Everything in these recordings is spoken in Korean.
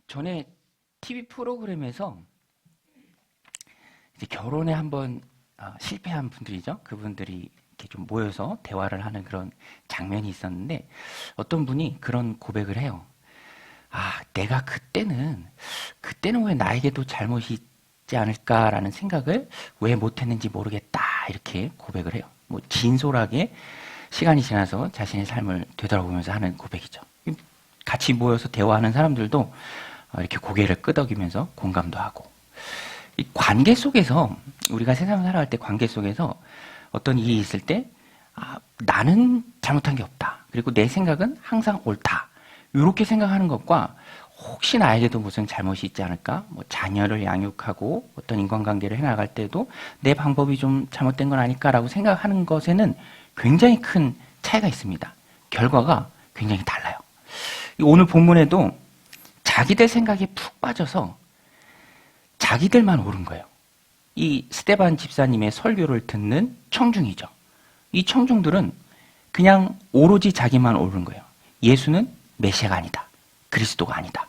전에 TV 프로그램에서 이제 결혼에 한번 실패한 분들이죠. 그분들이 이렇게 좀 모여서 대화를 하는 그런 장면이 있었는데 어떤 분이 그런 고백을 해요. 내가 그때는 왜 나에게도 잘못이 있지 않을까라는 생각을 왜 못했는지 모르겠다. 이렇게 고백을 해요. 뭐 진솔하게 시간이 지나서 자신의 삶을 되돌아보면서 하는 고백이죠. 같이 모여서 대화하는 사람들도 이렇게 고개를 끄덕이면서 공감도 하고, 이 관계 속에서, 우리가 세상을 살아갈 때 관계 속에서 어떤 일이 있을 때 나는 잘못한 게 없다, 그리고 내 생각은 항상 옳다, 이렇게 생각하는 것과 혹시 나에게도 무슨 잘못이 있지 않을까, 뭐 자녀를 양육하고 어떤 인간관계를 해나갈 때도 내 방법이 좀 잘못된 건 아닐까라고 생각하는 것에는 굉장히 큰 차이가 있습니다. 결과가 굉장히 달라요. 오늘 본문에도 자기들 생각에 푹 빠져서 자기들만 옳은 거예요. 이 스데반 집사님의 설교를 듣는 청중이죠. 이 청중들은 그냥 오로지 자기만 옳은 거예요. 예수는 메시아가 아니다, 그리스도가 아니다,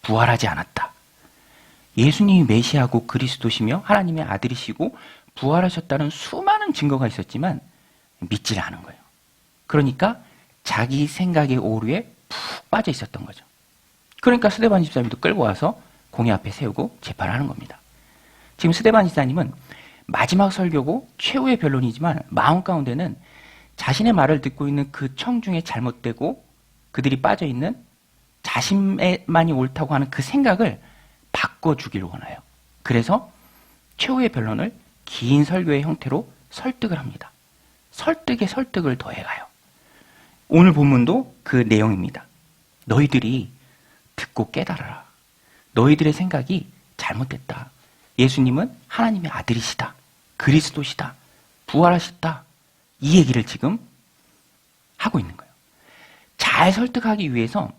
부활하지 않았다. 예수님이 메시아고 그리스도시며 하나님의 아들이시고 부활하셨다는 수많은 증거가 있었지만 믿지를 않은 거예요. 그러니까 자기 생각의 오류에 푹 빠져 있었던 거죠. 그러니까 스데반 집사님도 끌고 와서 공회 앞에 세우고 재판을 하는 겁니다. 지금 스데반 집사님은 마지막 설교고 최후의 변론이지만 마음 가운데는 자신의 말을 듣고 있는 그 청중의 잘못되고 그들이 빠져있는 자신만이 옳다고 하는 그 생각을 바꿔주기를 원해요. 그래서 최후의 변론을 긴 설교의 형태로 설득을 합니다. 설득에 설득을 더해가요. 오늘 본문도 그 내용입니다. 너희들이 듣고 깨달아라. 너희들의 생각이 잘못됐다. 예수님은 하나님의 아들이시다, 그리스도시다, 부활하셨다. 이 얘기를 지금 하고 있는 거예요. 잘 설득하기 위해서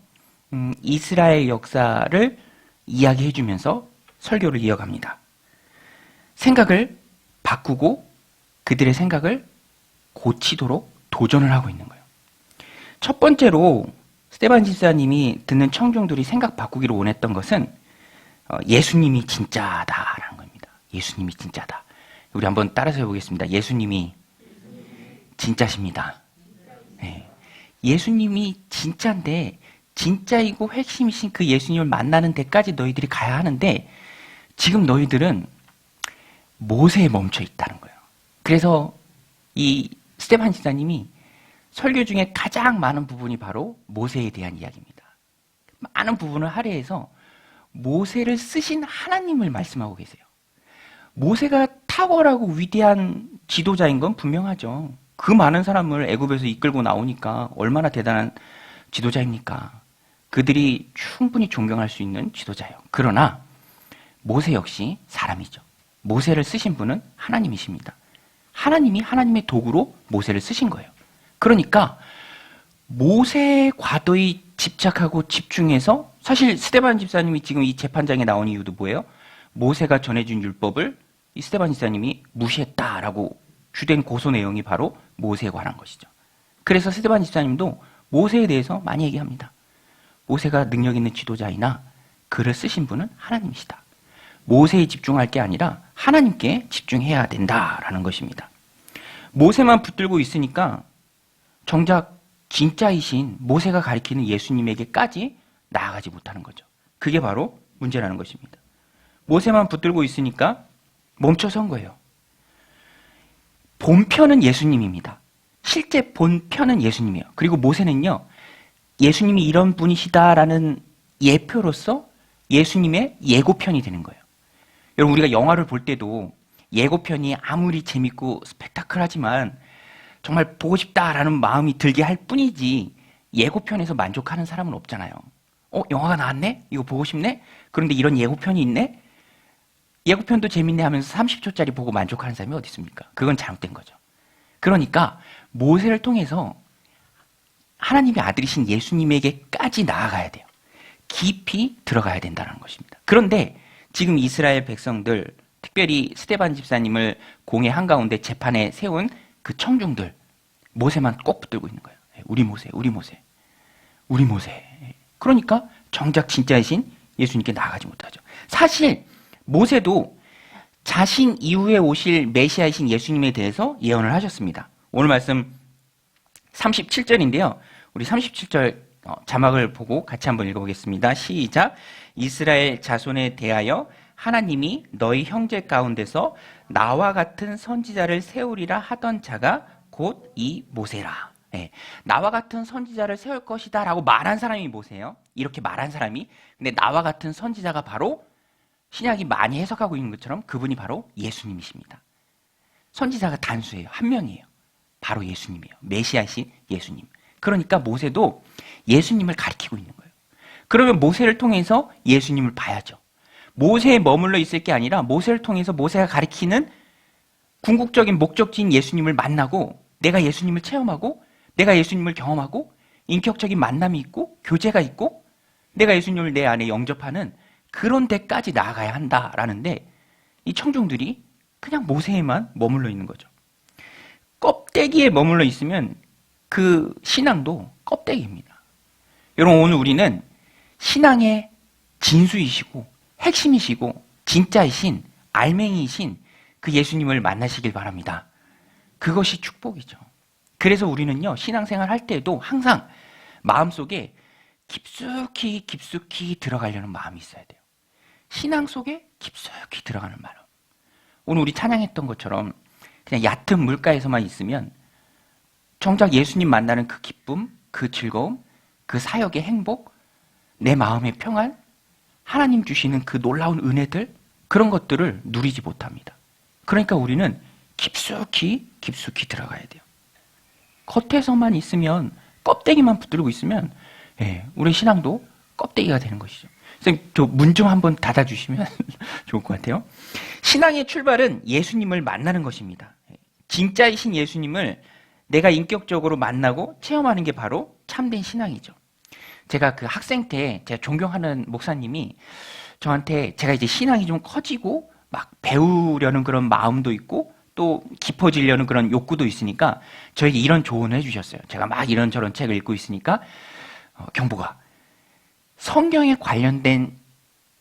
이스라엘 역사를 이야기해 주면서 설교를 이어갑니다. 생각을 바꾸고 그들의 생각을 고치도록 도전을 하고 있는 거예요. 첫 번째로 스데반 집사님이 듣는 청중들이 생각 바꾸기를 원했던 것은 예수님이 진짜다라는 겁니다. 예수님이 진짜다. 우리 한번 따라서 해보겠습니다. 예수님이 진짜십니다. 네. 예수님이 진짜인데, 진짜이고 핵심이신 그 예수님을 만나는 데까지 너희들이 가야 하는데 지금 너희들은 모세에 멈춰 있다는 거예요. 그래서 이 스데반 집사님이 설교 중에 가장 많은 부분이 바로 모세에 대한 이야기입니다. 많은 부분을 할애해서 모세를 쓰신 하나님을 말씀하고 계세요. 모세가 탁월하고 위대한 지도자인 건 분명하죠. 그 많은 사람을 애굽에서 이끌고 나오니까 얼마나 대단한 지도자입니까? 그들이 충분히 존경할 수 있는 지도자예요. 그러나 모세 역시 사람이죠. 모세를 쓰신 분은 하나님이십니다. 하나님이 하나님의 도구로 모세를 쓰신 거예요. 그러니까 모세에 과도히 집착하고 집중해서, 사실 스데반 집사님이 지금 이 재판장에 나온 이유도 뭐예요? 모세가 전해준 율법을 이 스데반 집사님이 무시했다라고 주된 고소 내용이 바로 모세에 관한 것이죠. 그래서 스데반 집사님도 모세에 대해서 많이 얘기합니다. 모세가 능력 있는 지도자이나 그를 쓰신 분은 하나님이시다. 모세에 집중할 게 아니라 하나님께 집중해야 된다라는 것입니다. 모세만 붙들고 있으니까 정작 진짜이신 모세가 가리키는 예수님에게까지 나아가지 못하는 거죠. 그게 바로 문제라는 것입니다. 모세만 붙들고 있으니까 멈춰선 거예요. 본편은 예수님입니다. 실제 본편은 예수님이에요. 그리고 모세는요, 예수님이 이런 분이시다라는 예표로서 예수님의 예고편이 되는 거예요. 여러분, 우리가 영화를 볼 때도 예고편이 아무리 재밌고 스펙타클하지만 정말 보고 싶다라는 마음이 들게 할 뿐이지 예고편에서 만족하는 사람은 없잖아요. 영화가 나왔네? 이거 보고 싶네? 그런데 이런 예고편이 있네? 예고편도 재밌네 하면서 30초짜리 보고 만족하는 사람이 어디 있습니까? 그건 잘못된 거죠. 그러니까 모세를 통해서 하나님의 아들이신 예수님에게까지 나아가야 돼요. 깊이 들어가야 된다는 것입니다. 그런데 지금 이스라엘 백성들, 특별히 스데반 집사님을 공회 한가운데 재판에 세운 그 청중들, 모세만 꼭 붙들고 있는 거예요. 우리 모세, 우리 모세, 우리 모세. 그러니까 정작 진짜이신 예수님께 나아가지 못하죠. 사실 모세도 자신 이후에 오실 메시아이신 예수님에 대해서 예언을 하셨습니다. 오늘 말씀 37절인데요. 우리 37절 자막을 보고 같이 한번 읽어보겠습니다. 시작. 이스라엘 자손에 대하여 하나님이 너희 형제 가운데서 나와 같은 선지자를 세우리라 하던 자가 곧 이 모세라. 네, 나와 같은 선지자를 세울 것이다 라고 말한 사람이 모세예요. 이렇게 말한 사람이. 근데 나와 같은 선지자가 바로 신약이 많이 해석하고 있는 것처럼 그분이 바로 예수님이십니다. 선지자가 단수예요. 한 명이에요. 바로 예수님이에요. 메시아이신 예수님. 그러니까 모세도 예수님을 가리키고 있는 거예요. 그러면 모세를 통해서 예수님을 봐야죠. 모세에 머물러 있을 게 아니라 모세를 통해서 모세가 가리키는 궁극적인 목적지인 예수님을 만나고 내가 예수님을 체험하고 내가 예수님을 경험하고 인격적인 만남이 있고 교제가 있고 내가 예수님을 내 안에 영접하는 그런 데까지 나아가야 한다라는데 이 청중들이 그냥 모세에만 머물러 있는 거죠. 껍데기에 머물러 있으면 그 신앙도 껍데기입니다. 여러분 오늘 우리는 신앙의 진수이시고 핵심이시고 진짜이신 알맹이이신 그 예수님을 만나시길 바랍니다. 그것이 축복이죠. 그래서 우리는요 신앙생활 할 때도 항상 마음속에 깊숙이 들어가려는 마음이 있어야 돼요. 신앙 속에 깊숙이 들어가는 마음. 오늘 우리 찬양했던 것처럼 그냥 얕은 물가에서만 있으면 정작 예수님 만나는 그 기쁨, 그 즐거움, 그 사역의 행복, 내 마음의 평안, 하나님 주시는 그 놀라운 은혜들 그런 것들을 누리지 못합니다. 그러니까 우리는 깊숙이 들어가야 돼요. 겉에서만 있으면 껍데기만 붙들고 있으면 우리 신앙도 껍데기가 되는 것이죠. 선생님 저 문 좀 한번 닫아주시면 좋을 것 같아요. 신앙의 출발은 예수님을 만나는 것입니다. 진짜이신 예수님을 내가 인격적으로 만나고 체험하는 게 바로 참된 신앙이죠. 제가 그 학생 때 제가 존경하는 목사님이 저한테 제가 이제 신앙이 좀 커지고 막 배우려는 그런 마음도 있고 또 깊어지려는 그런 욕구도 있으니까 저에게 이런 조언을 해주셨어요. 제가 막 이런저런 책을 읽고 있으니까 경보가 성경에 관련된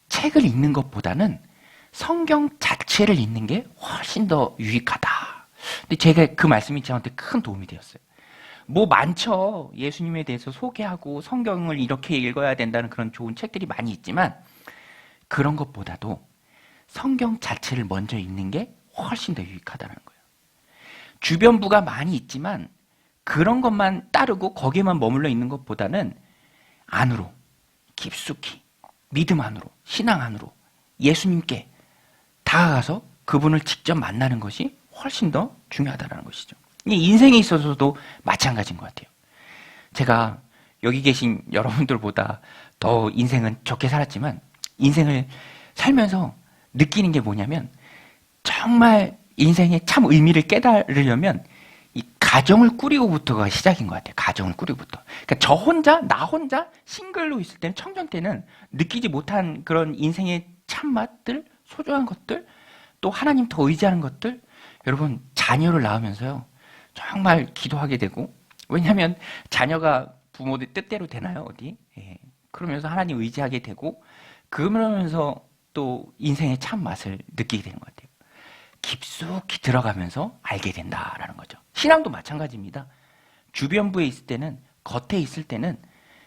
책을 읽는 것보다는 성경 자체를 읽는 게 훨씬 더 유익하다. 근데 제가 그 말씀이 저한테 큰 도움이 되었어요. 뭐 많죠. 예수님에 대해서 소개하고 성경을 이렇게 읽어야 된다는 그런 좋은 책들이 많이 있지만 그런 것보다도 성경 자체를 먼저 읽는 게 훨씬 더 유익하다는 거예요. 주변부가 많이 있지만 그런 것만 따르고 거기에만 머물러 있는 것보다는 안으로 깊숙이 믿음 안으로 신앙 안으로 예수님께 다가가서 그분을 직접 만나는 것이 훨씬 더 중요하다는 것이죠. 인생에 있어서도 마찬가지인 것 같아요. 제가 여기 계신 여러분들보다 더 인생은 좋게 살았지만 인생을 살면서 느끼는 게 뭐냐면 정말 인생의 참 의미를 깨달으려면 이 가정을 꾸리고부터가 시작인 것 같아요. 가정을 꾸리고부터. 그러니까 나 혼자 싱글로 있을 때는 청년 때는 느끼지 못한 그런 인생의 참맛들, 소중한 것들, 또 하나님 더 의지하는 것들 여러분 자녀를 낳으면서요. 정말 기도하게 되고 왜냐하면 자녀가 부모들 뜻대로 되나요? 어디? 그러면서 하나님 의지하게 되고 그러면서 또 인생의 참맛을 느끼게 되는 것 같아요. 깊숙이 들어가면서 알게 된다라는 거죠. 신앙도 마찬가지입니다. 주변부에 있을 때는 겉에 있을 때는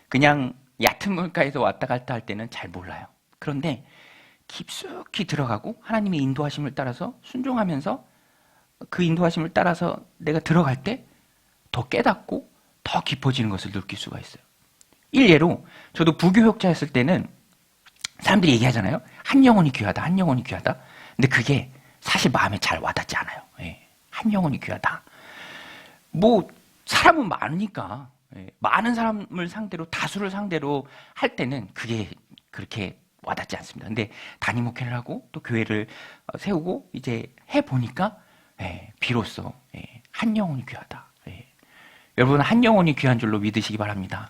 그냥 얕은 물가에서 왔다 갔다 할 때는 잘 몰라요. 그런데 깊숙이 들어가고 하나님의 인도하심을 따라서 순종하면서 그 인도하심을 따라서 내가 들어갈 때 더 깨닫고 더 깊어지는 것을 느낄 수가 있어요. 일례로 저도 부교육자였을 때는 사람들이 얘기하잖아요. 한 영혼이 귀하다. 한 영혼이 귀하다. 근데 그게 사실 마음에 잘 와닿지 않아요. 한 영혼이 귀하다. 뭐 사람은 많으니까 많은 사람을 상대로 다수를 상대로 할 때는 그게 그렇게 와닿지 않습니다. 근데 담임 목회를 하고 또 교회를 세우고 이제 해보니까 비로소 한 영혼이 귀하다. 여러분 한 영혼이 귀한 줄로 믿으시기 바랍니다.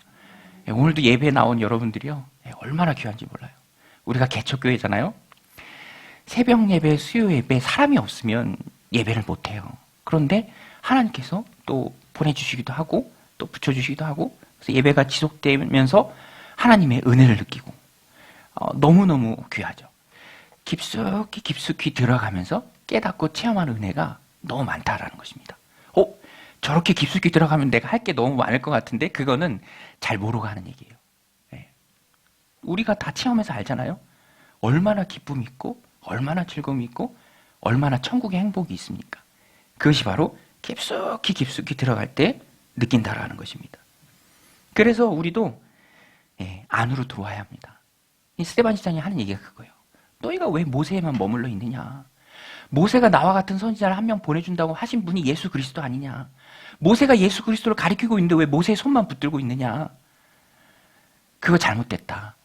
오늘도 예배에 나온 여러분들이요 얼마나 귀한지 몰라요. 우리가 개척교회잖아요. 새벽 예배, 수요 예배 사람이 없으면 예배를 못해요. 그런데 하나님께서 또 보내주시기도 하고 또 붙여주시기도 하고 그래서 예배가 지속되면서 하나님의 은혜를 느끼고 너무너무 귀하죠. 깊숙이 들어가면서 깨닫고 체험하는 은혜가 너무 많다라는 것입니다. 저렇게 깊숙이 들어가면 내가 할 게 너무 많을 것 같은데 그거는 잘 모르고 하는 얘기예요. 예. 우리가 다 체험해서 알잖아요. 얼마나 기쁨이 있고 얼마나 즐거움이 있고 얼마나 천국의 행복이 있습니까? 그것이 바로 깊숙이 들어갈 때 느낀다라는 것입니다. 그래서 우리도 안으로 들어와야 합니다. 이 스데반 집사님이 하는 얘기가 그거예요. 너희가 왜 모세에만 머물러 있느냐? 모세가 나와 같은 선지자를 한 명 보내준다고 하신 분이 예수 그리스도 아니냐? 모세가 예수 그리스도를 가리키고 있는데 왜 모세의 손만 붙들고 있느냐? 그거 잘못됐다.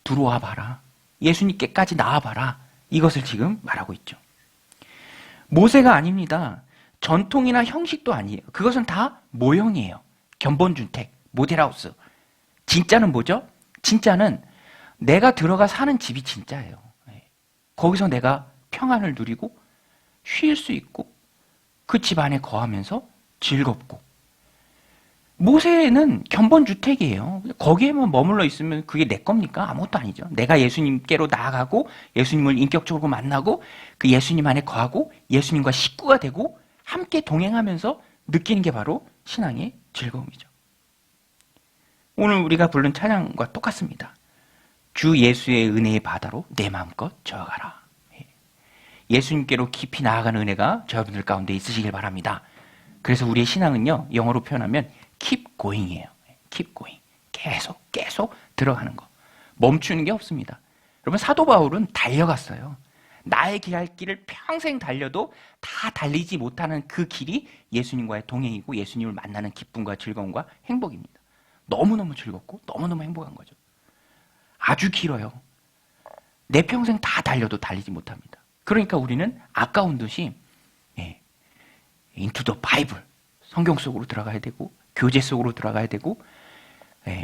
들어와 봐라. 예수님께까지 나와봐라. 이것을 지금 말하고 있죠. 모세가 아닙니다. 전통이나 형식도 아니에요. 그것은 다 모형이에요. 견본주택, 모델하우스. 진짜는 뭐죠? 진짜는 내가 들어가 사는 집이 진짜예요. 거기서 내가 평안을 누리고 쉴 수 있고 그 집 안에 거하면서 즐겁고. 모세는 견본주택이에요. 거기에만 머물러 있으면 그게 내 겁니까? 아무것도 아니죠. 내가 예수님께로 나아가고 예수님을 인격적으로 만나고 그 예수님 안에 거하고 예수님과 식구가 되고 함께 동행하면서 느끼는 게 바로 신앙의 즐거움이죠. 오늘 우리가 부른 찬양과 똑같습니다. 주 예수의 은혜의 바다로 내 마음껏 저어가라. 예수님께로 깊이 나아가는 은혜가 저여러분들 가운데 있으시길 바랍니다. 그래서 우리의 신앙은요, 영어로 표현하면 keep going이에요. keep going. 계속 들어가는 거. 멈추는 게 없습니다. 여러분, 사도 바울은 달려갔어요. 나의 길 길을 평생 달려도 다 달리지 못하는 그 길이 예수님과의 동행이고 예수님을 만나는 기쁨과 즐거움과 행복입니다. 너무너무 즐겁고 너무너무 행복한 거죠. 아주 길어요. 내 평생 다 달려도 달리지 못합니다. 그러니까 우리는 아까운 듯이 into the Bible, 성경 속으로 들어가야 되고 교제 속으로 들어가야 되고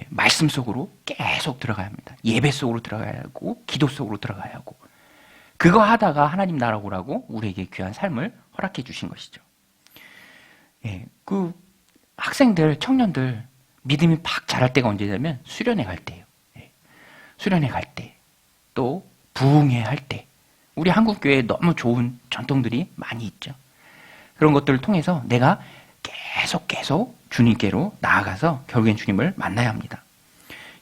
말씀 속으로 계속 들어가야 합니다. 예배 속으로 들어가야 하고 기도 속으로 들어가야 하고 그거 하다가 하나님 나라 오라고 우리에게 귀한 삶을 허락해 주신 것이죠. 그 학생들, 청년들 믿음이 팍 자랄 때가 언제냐면 수련회 갈 때예요. 수련회 갈 때, 또 부흥회 할 때, 우리 한국 교회에 너무 좋은 전통들이 많이 있죠. 그런 것들을 통해서 내가 계속 주님께로 나아가서 결국엔 주님을 만나야 합니다.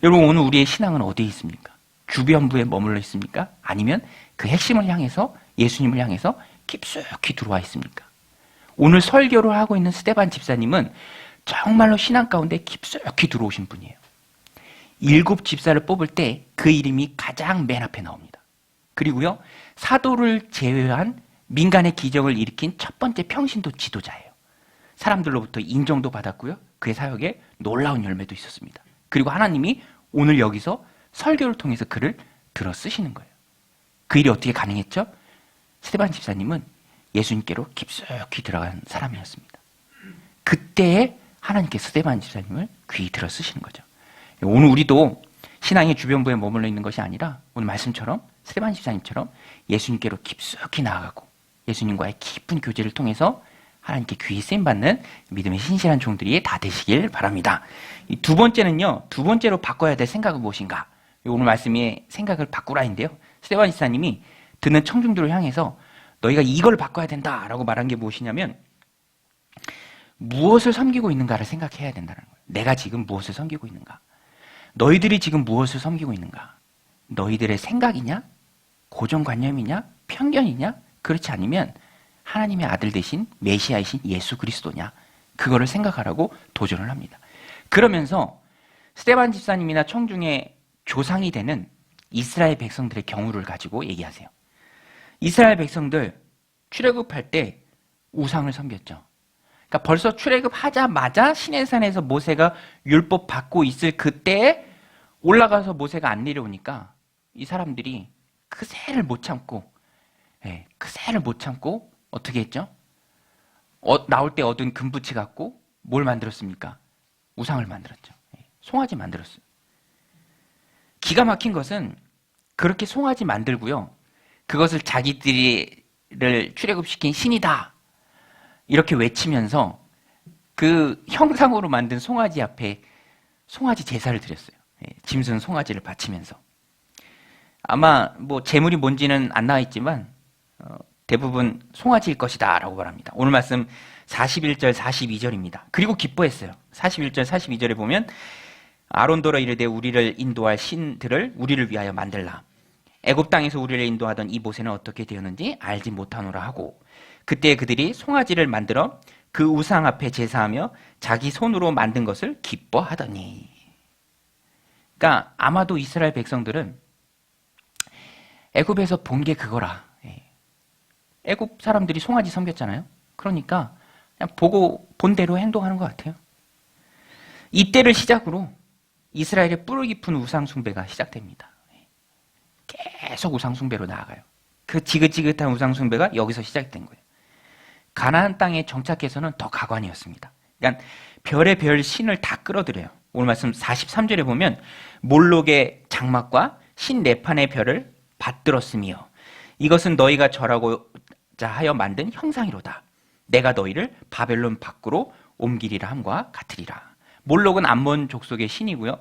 여러분, 오늘 우리의 신앙은 어디에 있습니까? 주변부에 머물러 있습니까? 아니면 그 핵심을 향해서 예수님을 향해서 깊숙이 들어와 있습니까? 오늘 설교를 하고 있는 스데반 집사님은 정말로 신앙 가운데 깊숙이 들어오신 분이에요. 7 집사를 뽑을 때 그 이름이 가장 맨 앞에 나옵니다. 그리고요, 사도를 제외한 민간의 기적을 일으킨 첫 번째 평신도 지도자예요. 사람들로부터 인정도 받았고요, 그의 사역에 놀라운 열매도 있었습니다. 그리고 하나님이 오늘 여기서 설교를 통해서 그를 들어 쓰시는 거예요. 그 일이 어떻게 가능했죠? 스데반 집사님은 예수님께로 깊숙이 들어간 사람이었습니다. 그때에 하나님께서 스데반 집사님을 귀히 들어 쓰시는 거죠. 오늘 우리도 신앙의 주변부에 머물러 있는 것이 아니라 오늘 말씀처럼 스데반 집사님처럼 예수님께로 깊숙이 나아가고 예수님과의 깊은 교제를 통해서 하나님께 귀히 쓰임받는 믿음의 신실한 종들이 다 되시길 바랍니다. 이 두 번째는요, 두 번째로 바꿔야 될 생각은 무엇인가? 오늘 말씀의 생각을 바꾸라인데요. 스데반 집사님이 듣는 청중들을 향해서 너희가 이걸 바꿔야 된다라고 말한 게 무엇이냐면 무엇을 섬기고 있는가를 생각해야 된다는 거예요. 내가 지금 무엇을 섬기고 있는가? 너희들이 지금 무엇을 섬기고 있는가? 너희들의 생각이냐? 고정관념이냐? 편견이냐? 그렇지 않으면 하나님의 아들 되신 메시아이신 예수 그리스도냐? 그거를 생각하라고 도전을 합니다. 그러면서 스데반 집사님이나 청중의 조상이 되는 이스라엘 백성들의 경우를 가지고 얘기하세요. 이스라엘 백성들 출애굽할 때 우상을 섬겼죠. 그러니까 벌써 출애굽하자마자 시내산에서 모세가 율법 받고 있을 그때에 올라가서 모세가 안 내려오니까 이 사람들이 그 새를 못 참고 어떻게 했죠? 나올 때 얻은 금부치 갖고 뭘 만들었습니까? 우상을 만들었죠. 송아지 만들었어요. 기가 막힌 것은 그렇게 송아지 만들고요, 그것을 자기들을 출애굽시킨 신이다 이렇게 외치면서 그 형상으로 만든 송아지 앞에 송아지 제사를 드렸어요. 짐승 송아지를 바치면서. 아마 뭐 재물이 뭔지는 안 나와 있지만 대부분 송아지일 것이다 라고 말합니다. 오늘 말씀 41절 42절입니다. 그리고 기뻐했어요. 41절 42절에 보면 아론더러 이르되 우리를 인도할 신들을 우리를 위하여 만들라. 애굽 땅에서 우리를 인도하던 이 모세는 어떻게 되었는지 알지 못하노라 하고, 그때 그들이 송아지를 만들어 그 우상 앞에 제사하며 자기 손으로 만든 것을 기뻐하더니. 그러니까 아마도 이스라엘 백성들은 애굽에서 본 게 그거라. 애굽 사람들이 송아지 섬겼잖아요. 그러니까 그냥 보고 본 대로 행동하는 것 같아요. 이때를 시작으로 이스라엘의 뿌리 깊은 우상 숭배가 시작됩니다. 계속 우상 숭배로 나아가요. 그 지긋지긋한 우상 숭배가 여기서 시작된 거예요. 가나안 땅에 정착해서는 더 가관이었습니다. 그러니까 별의 별 신을 다 끌어들여요. 오늘 말씀 43절에 보면 몰록의 장막과 신 네판의 별을 받들었으며 이것은 너희가 절하고자 하여 만든 형상이로다. 내가 너희를 바벨론 밖으로 옮기리라 함과 같으리라. 몰록은 암몬 족속의 신이고요.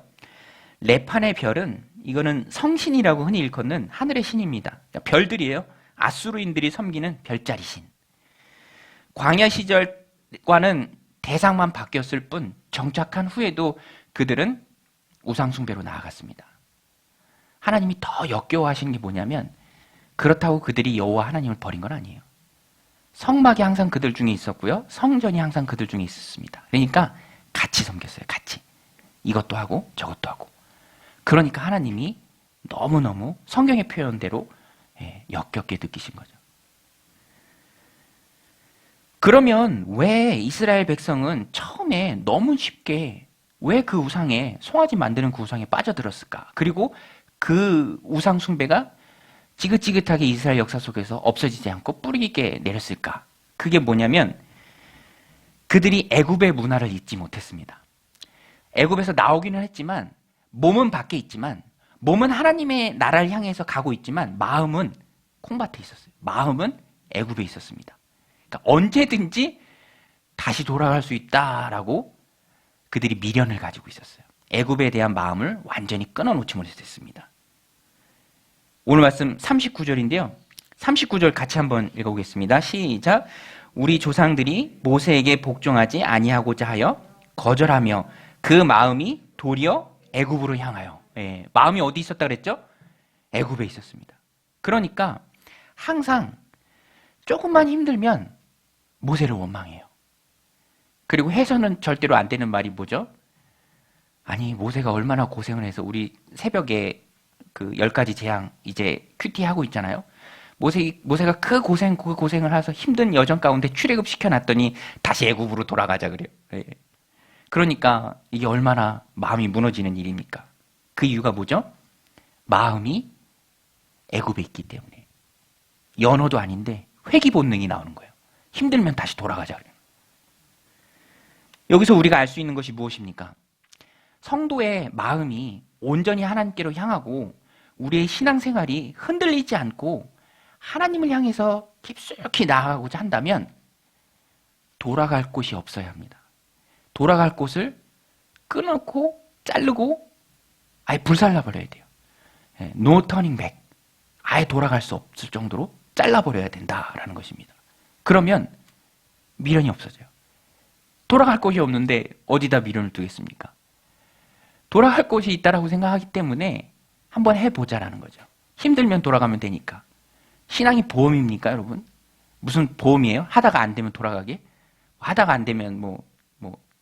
레판의 별은 이거는 성신이라고 흔히 일컫는 하늘의 신입니다. 그러니까 별들이에요. 아수르인들이 섬기는 별자리 신. 광야 시절과는 대상만 바뀌었을 뿐 정착한 후에도 그들은 우상 숭배로 나아갔습니다. 하나님이 더 역겨워하시는 게 뭐냐면 그렇다고 그들이 여호와 하나님을 버린 건 아니에요. 성막이 항상 그들 중에 있었고요. 성전이 항상 그들 중에 있었습니다. 그러니까 같이 섬겼어요. 같이. 이것도 하고 저것도 하고. 그러니까 하나님이 너무너무 성경의 표현대로 역겹게 느끼신 거죠. 그러면 왜 이스라엘 백성은 처음에 너무 쉽게 왜 그 우상에 송아지 만드는 그 우상에 빠져들었을까? 그리고 그 우상 숭배가 지긋지긋하게 이스라엘 역사 속에서 없어지지 않고 뿌리 깊게 내렸을까? 그게 뭐냐면 그들이 애굽의 문화를 잊지 못했습니다. 애굽에서 나오기는 했지만 몸은 밖에 있지만 몸은 하나님의 나라를 향해서 가고 있지만 마음은 콩밭에 있었어요. 마음은 애굽에 있었습니다. 그러니까 언제든지 다시 돌아갈 수 있다라고 그들이 미련을 가지고 있었어요. 애굽에 대한 마음을 완전히 끊어놓지 못했습니다. 오늘 말씀 39절인데요. 39절 같이 한번 읽어보겠습니다. 시작. 우리 조상들이 모세에게 복종하지 아니하고자 하여 거절하며 그 마음이 도리어 애굽으로 향하여. 마음이 어디 있었다 그랬죠? 애굽에 있었습니다. 그러니까 항상 조금만 힘들면 모세를 원망해요. 그리고 해서는 절대로 안 되는 말이 뭐죠? 아니 모세가 얼마나 고생을 해서 우리 새벽에 그 10가지 재앙 이제 큐티하고 있잖아요. 모세가 그 고생을 해서 힘든 여정 가운데 출애굽 시켜놨더니 다시 애굽으로 돌아가자 그래요. 그러니까 이게 얼마나 마음이 무너지는 일입니까? 그 이유가 뭐죠? 마음이 애굽에 있기 때문에. 연어도 아닌데 회귀 본능이 나오는 거예요. 힘들면 다시 돌아가자 그래요. 여기서 우리가 알 수 있는 것이 무엇입니까? 성도의 마음이 온전히 하나님께로 향하고 우리의 신앙생활이 흔들리지 않고 하나님을 향해서 깊숙이 나아가고자 한다면 돌아갈 곳이 없어야 합니다. 돌아갈 곳을 끊고 자르고 아예 불살라버려야 돼요. No turning back. 아예 돌아갈 수 없을 정도로 잘라버려야 된다라는 것입니다. 그러면 미련이 없어져요. 돌아갈 곳이 없는데 어디다 미련을 두겠습니까? 돌아갈 곳이 있다라고 생각하기 때문에 한번 해보자라는 거죠. 힘들면 돌아가면 되니까. 신앙이 보험입니까, 여러분? 무슨 보험이에요? 하다가 안 되면 돌아가게? 하다가 안 되면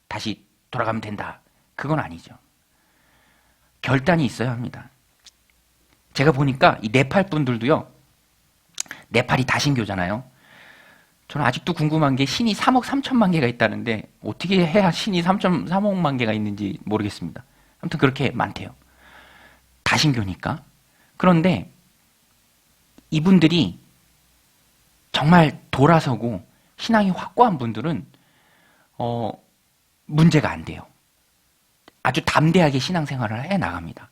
다시 돌아가면 된다. 그건 아니죠. 결단이 있어야 합니다. 제가 보니까 이 네팔 분들도요, 네팔이 다신교잖아요. 저는 아직도 궁금한 게 신이 3억 3천만 개가 있다는데 어떻게 해야 신이 3.3억만 개가 있는지 모르겠습니다. 아무튼 그렇게 많대요. 다신교니까. 그런데 이분들이 정말 돌아서고 신앙이 확고한 분들은 문제가 안 돼요. 아주 담대하게 신앙생활을 해나갑니다.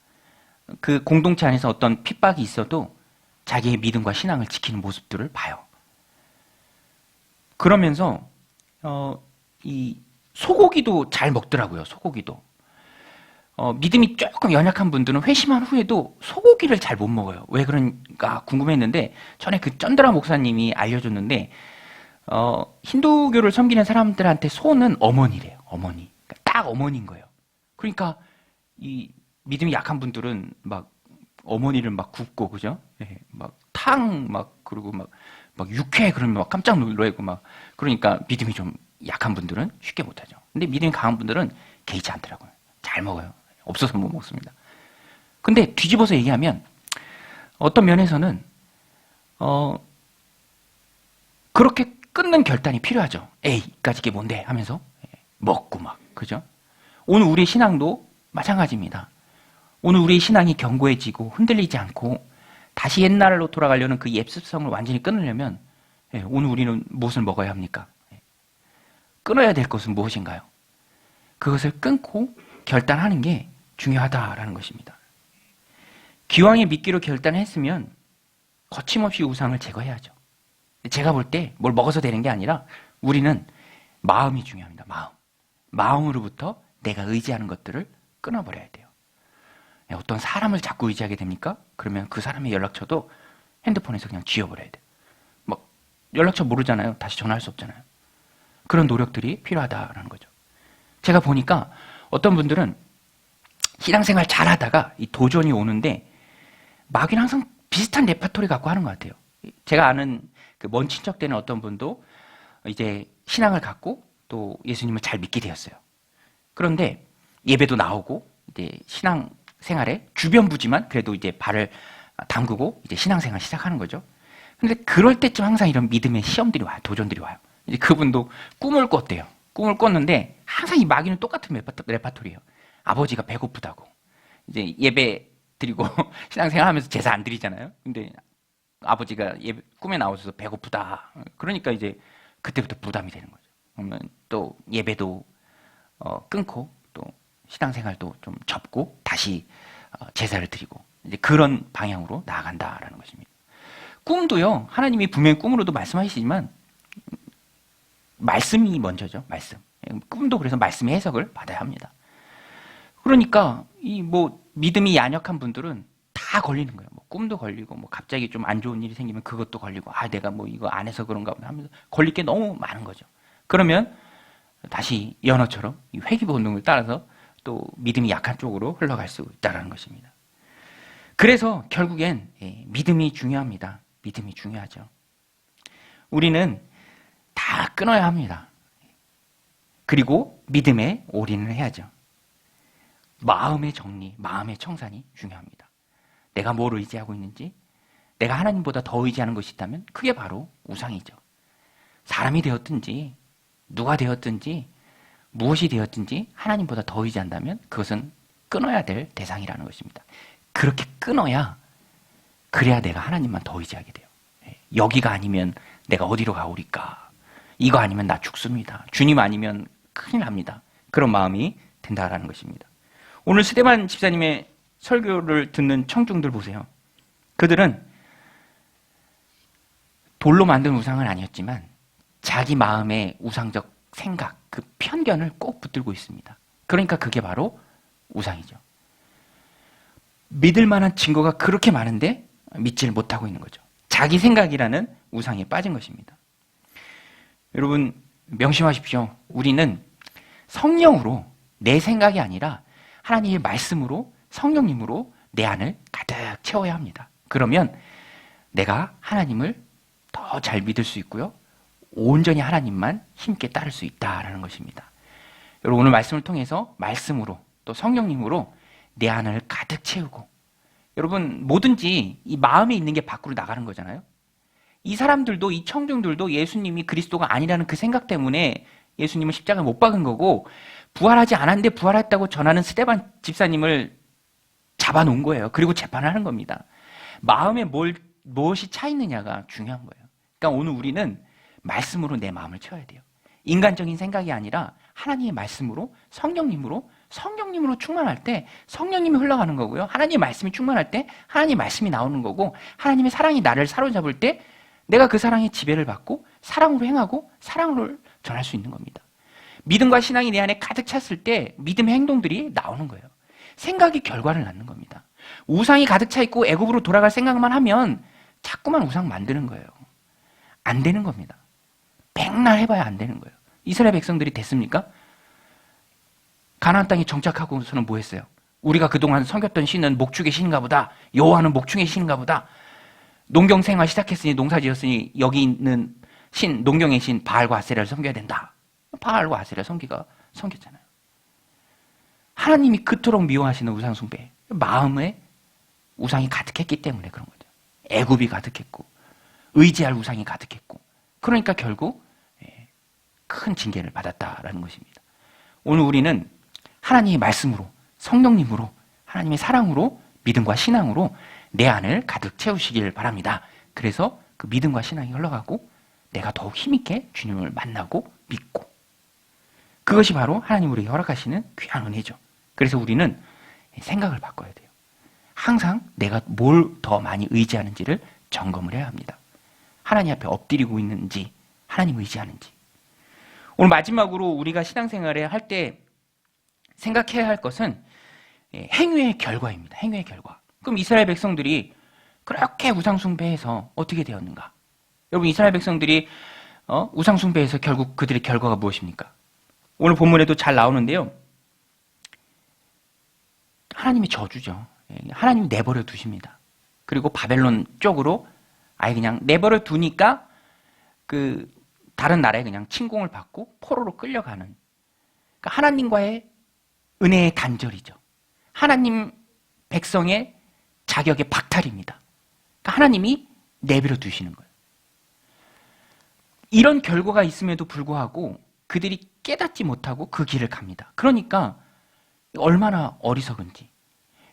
그 공동체 안에서 어떤 핍박이 있어도 자기의 믿음과 신앙을 지키는 모습들을 봐요. 그러면서 이 소고기도 잘 먹더라고요. 소고기도. 믿음이 조금 연약한 분들은 회심한 후에도 소고기를 잘 못 먹어요. 왜 그런가 궁금했는데 전에 그 쩐드라 목사님이 알려줬는데 힌두교를 섬기는 사람들한테 소는 어머니래요. 어머니. 그러니까 딱 어머니인 거예요. 그러니까 이 믿음이 약한 분들은 막 어머니를 막 굽고 그죠? 예, 막 탕 막 그리고 막 육회 그러면 막 깜짝 놀라고 막 그러니까 믿음이 좀 약한 분들은 쉽게 못하죠. 근데 믿음이 강한 분들은 개의치 않더라고요. 잘 먹어요. 없어서 못 먹습니다. 근데 뒤집어서 얘기하면 어떤 면에서는 그렇게 끊는 결단이 필요하죠. 에이, 이까짓 게 뭔데 하면서 먹고 막 그죠? 오늘 우리의 신앙도 마찬가지입니다. 오늘 우리의 신앙이 견고해지고 흔들리지 않고 다시 옛날로 돌아가려는 그 옛 습성을 완전히 끊으려면 오늘 우리는 무엇을 먹어야 합니까? 끊어야 될 것은 무엇인가요? 그것을 끊고 결단하는 게 중요하다라는 것입니다. 기왕에 믿기로 결단했으면 거침없이 우상을 제거해야죠. 제가 볼 때 뭘 먹어서 되는 게 아니라 우리는 마음이 중요합니다. 마음으로부터 내가 의지하는 것들을 끊어버려야 돼요. 어떤 사람을 자꾸 의지하게 됩니까? 그러면 그 사람의 연락처도 핸드폰에서 그냥 지워버려야 돼요. 막 연락처 모르잖아요. 다시 전화할 수 없잖아요. 그런 노력들이 필요하다라는 거죠. 제가 보니까 어떤 분들은 신앙생활 잘하다가 이 도전이 오는데 마귀는 항상 비슷한 레파토리 갖고 하는 것 같아요. 제가 아는 그 먼 친척 되는 어떤 분도 이제 신앙을 갖고 또 예수님을 잘 믿게 되었어요. 그런데 예배도 나오고 이제 신앙 생활에 주변부지만 그래도 이제 발을 담그고 이제 신앙생활 시작하는 거죠. 근데 그럴 때쯤 항상 이런 믿음의 시험들이 와요. 도전들이 와요. 이제 그분도 꿈을 꿨대요. 꿈을 꿨는데 항상 이 마귀는 똑같은 레파토리예요. 아버지가 배고프다고. 이제 예배 드리고 신앙생활 하면서 제사 안 드리잖아요. 근데 아버지가 꿈에 나오셔서 배고프다. 그러니까 이제 그때부터 부담이 되는 거죠. 그러면 또 예배도 끊고 또 신앙생활도 좀 접고 다시 제사를 드리고 이제 그런 방향으로 나아간다라는 것입니다. 꿈도요. 하나님이 분명히 꿈으로도 말씀하시지만 말씀이 먼저죠. 말씀. 꿈도 그래서 말씀의 해석을 받아야 합니다. 그러니까 이 뭐 믿음이 연약한 분들은 다 걸리는 거예요. 뭐 꿈도 걸리고 뭐 갑자기 좀 안 좋은 일이 생기면 그것도 걸리고 내가 뭐 이거 안 해서 그런가 보다 하면서 걸릴 게 너무 많은 거죠. 그러면 다시 연어처럼 이 회귀 본능을 따라서 또 믿음이 약한 쪽으로 흘러갈 수 있다는 것입니다. 그래서 결국엔 믿음이 중요합니다. 믿음이 중요하죠. 우리는 다 끊어야 합니다. 그리고 믿음에 올인을 해야죠. 마음의 정리, 마음의 청산이 중요합니다. 내가 뭘 의지하고 있는지, 내가 하나님보다 더 의지하는 것이 있다면 그게 바로 우상이죠. 사람이 되었든지 누가 되었든지 무엇이 되었든지 하나님보다 더 의지한다면 그것은 끊어야 될 대상이라는 것입니다. 그렇게 끊어야 그래야 내가 하나님만 더 의지하게 돼요. 여기가 아니면 내가 어디로 가오리까? 이거 아니면 나 죽습니다. 주님 아니면 큰일 납니다. 그런 마음이 된다라는 것입니다. 오늘 스데반 집사님의 설교를 듣는 청중들 보세요. 그들은 돌로 만든 우상은 아니었지만 자기 마음의 우상적 생각, 그 편견을 꼭 붙들고 있습니다. 그러니까 그게 바로 우상이죠. 믿을 만한 증거가 그렇게 많은데 믿지를 못하고 있는 거죠. 자기 생각이라는 우상에 빠진 것입니다. 여러분 명심하십시오. 우리는 성령으로 내 생각이 아니라 하나님의 말씀으로 성령님으로 내 안을 가득 채워야 합니다. 그러면 내가 하나님을 더 잘 믿을 수 있고요. 온전히 하나님만 힘있게 따를 수 있다라는 것입니다. 여러분 오늘 말씀을 통해서 말씀으로 또 성령님으로 내 안을 가득 채우고 여러분 뭐든지 이 마음에 있는 게 밖으로 나가는 거잖아요. 이 사람들도 이 청중들도 예수님이 그리스도가 아니라는 그 생각 때문에 예수님을 십자가에 못 박은 거고 부활하지 않았는데 부활했다고 전하는 스데반 집사님을 잡아놓은 거예요. 그리고 재판을 하는 겁니다. 마음에 무엇이 차 있느냐가 중요한 거예요. 그러니까 오늘 우리는 말씀으로 내 마음을 채워야 돼요. 인간적인 생각이 아니라 하나님의 말씀으로 성령님으로 충만할 때 성령님이 흘러가는 거고요. 하나님의 말씀이 충만할 때 하나님의 말씀이 나오는 거고 하나님의 사랑이 나를 사로잡을 때 내가 그 사랑의 지배를 받고 사랑으로 행하고 사랑으로 전할 수 있는 겁니다. 믿음과 신앙이 내 안에 가득 찼을 때 믿음의 행동들이 나오는 거예요. 생각이 결과를 낳는 겁니다. 우상이 가득 차 있고 애굽으로 돌아갈 생각만 하면 자꾸만 우상 만드는 거예요. 안 되는 겁니다. 백날 해봐야 안 되는 거예요. 이스라엘 백성들이 됐습니까? 가나안 땅에 정착하고서는 뭐 했어요? 우리가 그동안 섬겼던 신은 목축의 신인가 보다. 여호와는 목축의 신인가 보다. 농경 생활 시작했으니 농사 지었으니 여기 있는 신, 농경의 신 바알과 아세라를 섬겨야 된다. 바알과 아세라 섬겼잖아요. 하나님이 그토록 미워하시는 우상 숭배, 마음에 우상이 가득했기 때문에 그런 거죠. 애굽이 가득했고 의지할 우상이 가득했고, 그러니까 결국 큰 징계를 받았다라는 것입니다. 오늘 우리는 하나님의 말씀으로, 성령님으로, 하나님의 사랑으로, 믿음과 신앙으로 내 안을 가득 채우시길 바랍니다. 그래서 그 믿음과 신앙이 흘러가고 내가 더욱 힘있게 주님을 만나고 믿고, 그것이 바로 하나님 우리에게 허락하시는 귀한 은혜죠. 그래서 우리는 생각을 바꿔야 돼요. 항상 내가 뭘 더 많이 의지하는지를 점검을 해야 합니다. 하나님 앞에 엎드리고 있는지, 하나님 의지하는지. 오늘 마지막으로 우리가 신앙생활을 할 때 생각해야 할 것은 행위의 결과입니다. 행위의 결과. 그럼 이스라엘 백성들이 그렇게 우상숭배해서 어떻게 되었는가? 여러분, 이스라엘 백성들이 우상숭배해서 결국 그들의 결과가 무엇입니까? 오늘 본문에도 잘 나오는데요. 하나님이 저주죠. 하나님이 내버려 두십니다. 그리고 바벨론 쪽으로 아예 그냥 내버려 두니까 그 다른 나라에 그냥 침공을 받고 포로로 끌려가는, 그러니까 하나님과의 은혜의 단절이죠. 하나님 백성의 자격의 박탈입니다. 그러니까 하나님이 내버려 두시는 거예요. 이런 결과가 있음에도 불구하고 그들이 깨닫지 못하고 그 길을 갑니다. 그러니까 얼마나 어리석은지.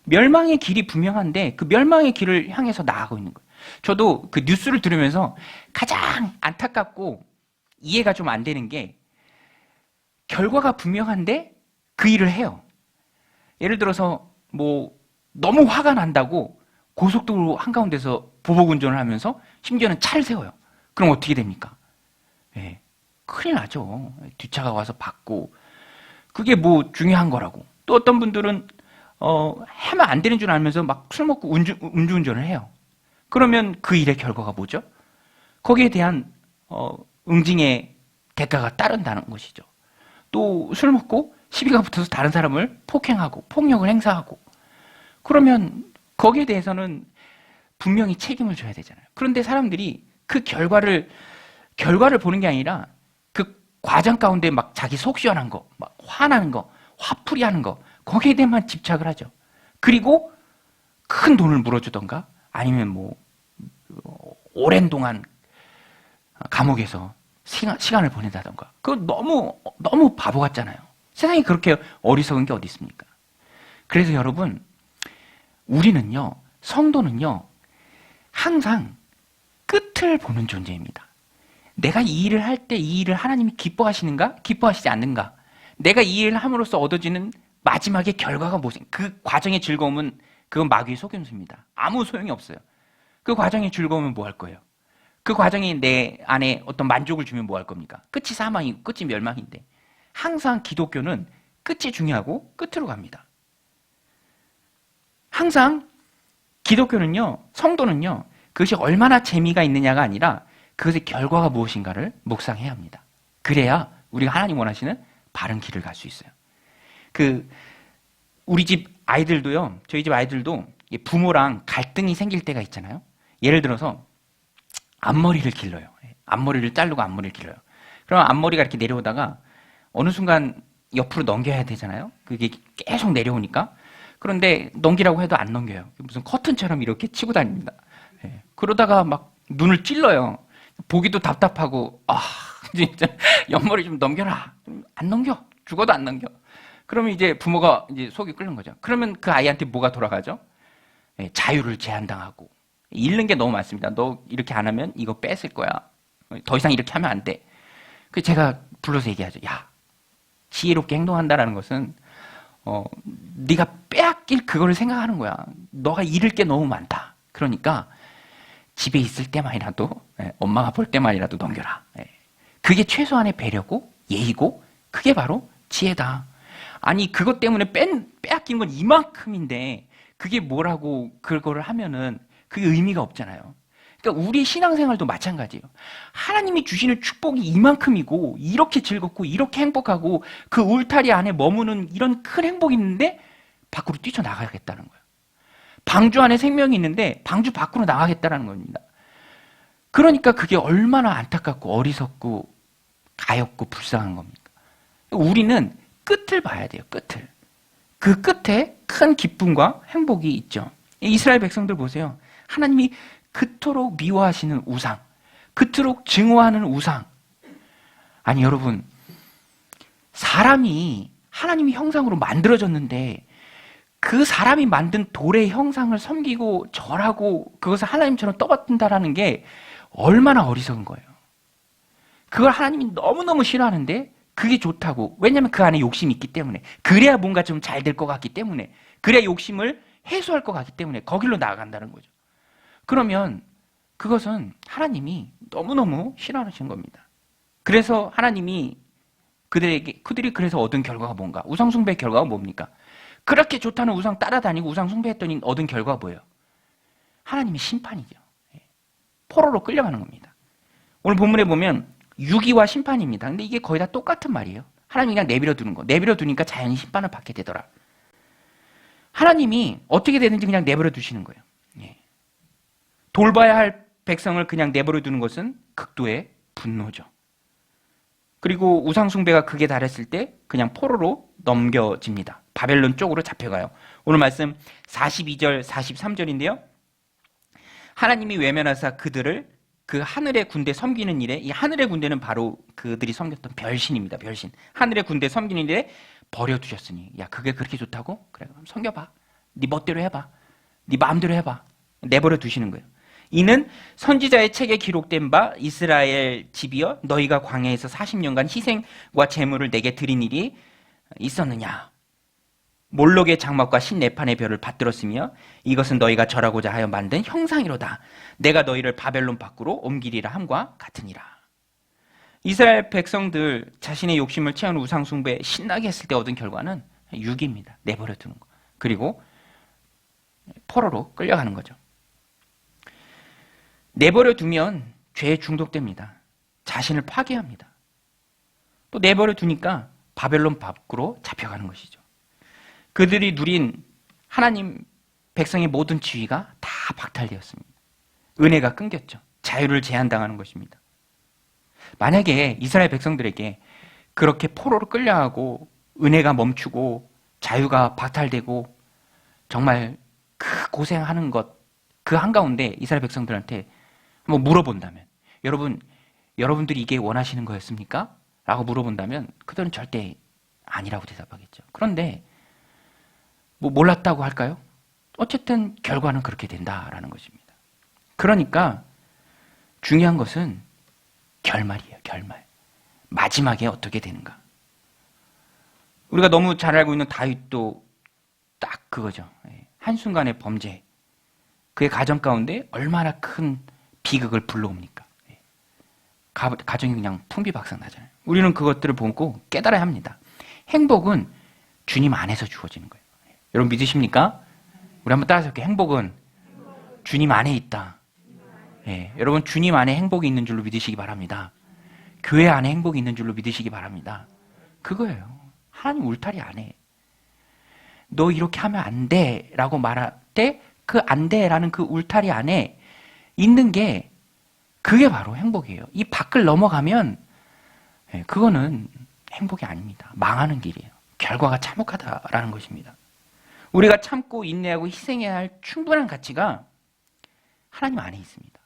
멸망의 길이 분명한데 그 멸망의 길을 향해서 나아가고 있는 거예요. 저도 그 뉴스를 들으면서 가장 안타깝고 이해가 좀 안 되는 게, 결과가 분명한데 그 일을 해요. 예를 들어서 뭐 너무 화가 난다고 고속도로 한가운데서 보복운전을 하면서 심지어는 차를 세워요. 그럼 어떻게 됩니까? 큰일 나죠. 뒷차가 와서 받고. 그게 뭐 중요한 거라고. 또 어떤 분들은 하면 안 되는 줄 알면서 막 술 먹고 음주운전을 해요. 그러면 그 일의 결과가 뭐죠? 거기에 대한 응징의 대가가 따른다는 것이죠. 또 술 먹고 시비가 붙어서 다른 사람을 폭행하고 폭력을 행사하고, 그러면 거기에 대해서는 분명히 책임을 져야 되잖아요. 그런데 사람들이 그 결과를 보는 게 아니라 그 과정 가운데 막 자기 속 시원한 거, 막 화나는 거, 화풀이 하는 거, 거기에 대해만 집착을 하죠. 그리고 큰 돈을 물어주던가 아니면 뭐 오랜 동안 감옥에서 시간을 보낸다던가. 그거 너무 바보 같잖아요. 세상에 그렇게 어리석은 게 어디 있습니까? 그래서 여러분, 우리는요, 성도는요, 항상 끝을 보는 존재입니다. 내가 이 일을 할 때 이 일을 하나님이 기뻐하시는가? 기뻐하시지 않는가? 내가 이 일을 함으로써 얻어지는 마지막의 결과가 무엇인가? 그 과정의 즐거움은 그건 마귀의 속임수입니다. 아무 소용이 없어요. 그 과정의 즐거움은 뭐 할 거예요? 그 과정이 내 안에 어떤 만족을 주면 뭐 할 겁니까? 끝이 사망이고 끝이 멸망인데, 항상 기독교는 끝이 중요하고 끝으로 갑니다. 항상 기독교는요, 성도는요, 그것이 얼마나 재미가 있느냐가 아니라 그것의 결과가 무엇인가를 묵상해야 합니다. 그래야 우리가 하나님 원하시는 바른 길을 갈 수 있어요. 우리 집 아이들도요, 저희 집 아이들도 부모랑 갈등이 생길 때가 있잖아요. 예를 들어서 앞머리를 길러요. 앞머리를 자르고 앞머리를 길러요. 그럼 앞머리가 이렇게 내려오다가 어느 순간 옆으로 넘겨야 되잖아요. 그게 계속 내려오니까. 그런데 넘기라고 해도 안 넘겨요. 무슨 커튼처럼 이렇게 치고 다닙니다. 그러다가 막 눈을 찔러요. 보기도 답답하고, 진짜 옆머리 좀 넘겨라. 안 넘겨. 죽어도 안 넘겨. 그러면 이제 부모가 이제 속이 끓는 거죠. 그러면 그 아이한테 뭐가 돌아가죠? 자유를 제한당하고. 잃는 게 너무 많습니다. 너 이렇게 안 하면 이거 뺏을 거야. 더 이상 이렇게 하면 안 돼. 그 제가 불러서 얘기하죠. 야, 지혜롭게 행동한다라는 것은 네가 빼앗길 그거를 생각하는 거야. 너가 잃을 게 너무 많다. 그러니까 집에 있을 때만이라도, 엄마가 볼 때만이라도 넘겨라. 그게 최소한의 배려고 예의고 그게 바로 지혜다. 아니 그것 때문에 빼앗긴 건 이만큼인데 그게 뭐라고 그거를 하면은 그게 의미가 없잖아요. 그러니까 우리 신앙생활도 마찬가지예요. 하나님이 주시는 축복이 이만큼이고 이렇게 즐겁고 이렇게 행복하고 그 울타리 안에 머무는 이런 큰 행복이 있는데 밖으로 뛰쳐나가겠다는 거예요. 방주 안에 생명이 있는데 방주 밖으로 나가겠다는 겁니다. 그러니까 그게 얼마나 안타깝고 어리석고 가엾고 불쌍한 겁니까? 우리는 끝을 봐야 돼요. 끝을. 그 끝에 큰 기쁨과 행복이 있죠. 이스라엘 백성들 보세요. 하나님이 그토록 미워하시는 우상, 그토록 증오하는 우상. 아니 여러분, 사람이 하나님의 형상으로 만들어졌는데 그 사람이 만든 돌의 형상을 섬기고 절하고 그것을 하나님처럼 떠받든다라는 게 얼마나 어리석은 거예요. 그걸 하나님이 너무너무 싫어하는데 그게 좋다고. 왜냐하면 그 안에 욕심이 있기 때문에. 그래야 뭔가 좀 잘 될 것 같기 때문에. 그래야 욕심을 해소할 것 같기 때문에 거길로 나아간다는 거죠. 그러면 그것은 하나님이 너무너무 싫어하시는 겁니다. 그래서 하나님이 그들이 그래서 얻은 결과가 뭔가? 우상 숭배의 결과가 뭡니까? 그렇게 좋다는 우상 따라다니고 우상 숭배했더니 얻은 결과가 뭐예요? 하나님의 심판이죠. 포로로 끌려가는 겁니다. 오늘 본문에 보면 유기와 심판입니다. 근데 이게 거의 다 똑같은 말이에요. 하나님이 그냥 내버려 두는 거. 내버려 두니까 자연히 심판을 받게 되더라. 하나님이 어떻게 되든지 그냥 내버려 두시는 거예요. 돌봐야 할 백성을 그냥 내버려 두는 것은 극도의 분노죠. 그리고 우상숭배가 극에 달했을 때 그냥 포로로 넘겨집니다. 바벨론 쪽으로 잡혀가요. 오늘 말씀 42절, 43절인데요. 하나님이 외면하사 그들을 그 하늘의 군대 섬기는 일에, 이 하늘의 군대는 바로 그들이 섬겼던 별신입니다. 별신. 하늘의 군대 섬기는 일에 버려두셨으니. 야, 그게 그렇게 좋다고? 그래, 그럼 섬겨봐. 네 멋대로 해봐. 네 마음대로 해봐. 내버려 두시는 거예요. 이는 선지자의 책에 기록된 바 이스라엘 집이여 너희가 광야에서 40년간 희생과 제물을 내게 드린 일이 있었느냐. 몰록의 장막과 신네판의 별을 받들었으며 이것은 너희가 절하고자 하여 만든 형상이로다. 내가 너희를 바벨론 밖으로 옮기리라 함과 같으니라. 이스라엘 백성들 자신의 욕심을 채운 우상 숭배에 신나게 했을 때 얻은 결과는 유기입니다. 내버려 두는 거. 그리고 포로로 끌려가는 거죠. 내버려 두면 죄에 중독됩니다. 자신을 파괴합니다. 또 내버려 두니까 바벨론 밖으로 잡혀가는 것이죠. 그들이 누린 하나님 백성의 모든 지위가 다 박탈되었습니다. 은혜가 끊겼죠. 자유를 제한당하는 것입니다. 만약에 이스라엘 백성들에게 그렇게 포로로 끌려가고 은혜가 멈추고 자유가 박탈되고 정말 그 고생하는 것, 그 한가운데 이스라엘 백성들한테 한번 물어본다면, 여러분들이 이게 원하시는 거였습니까? 라고 물어본다면 그들은 절대 아니라고 대답하겠죠. 그런데 뭐 몰랐다고 할까요? 어쨌든 결과는 그렇게 된다라는 것입니다. 그러니까 중요한 것은 결말이에요. 결말. 마지막에 어떻게 되는가. 우리가 너무 잘 알고 있는 다윗도 딱 그거죠. 한순간의 범죄. 그의 가정 가운데 얼마나 큰 비극을 불러옵니까? 가정이 그냥 풍비박산 나잖아요. 우리는 그것들을 보고 깨달아야 합니다. 행복은 주님 안에서 주어지는 거예요. 여러분 믿으십니까? 우리 한번 따라서 할게요. 행복은 주님 안에 있다. 여러분 주님 안에 행복이 있는 줄로 믿으시기 바랍니다. 교회 안에 행복이 있는 줄로 믿으시기 바랍니다. 그거예요. 하나님 울타리 안에. 너 이렇게 하면 안 돼 라고 말할 때 그 안 돼라는 그 울타리 안에 있는 게 그게 바로 행복이에요. 이 밖을 넘어가면 그거는 행복이 아닙니다. 망하는 길이에요. 결과가 참혹하다라는 것입니다. 우리가 참고 인내하고 희생해야 할 충분한 가치가 하나님 안에 있습니다.